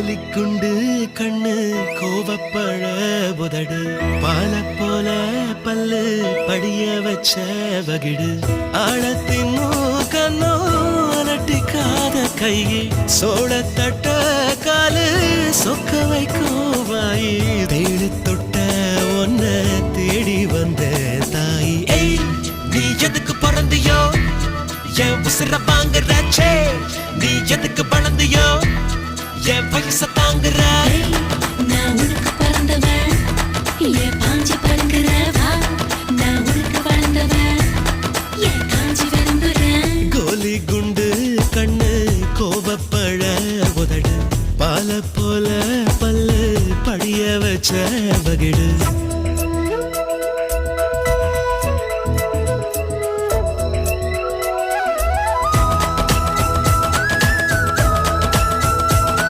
கோலிக்குண்டு கண்ணு கோவப்பழ உதடு பால போல பல்லு படிய வச்ச வகிடு ஆழத்தின் கண்ணோ அலட்டிக்காத கையே சோளத்தட்ட காலு சொக்க வைக்கும் வாயி தேடி தொட்ட ஒன்ன தேடி வந்த தாயி நீ எதுக்கு பிறந்தியோ என் உசிர வாங்குறாச்சே நீ எதுக்கு வளர்ந்தியோ என் வயச தாங்குற நான் உனக்கு பிறந்தவன் என் பாஞ்சி பறங்குறவா நான் உனக்கு வளர்ந்தவன் என் காஞ்சி விரும்புறேன் கோலி குண்டு கண்ணு கோவப்பழ உதடு பால போல பல்லு படிய வச்ச வகிடு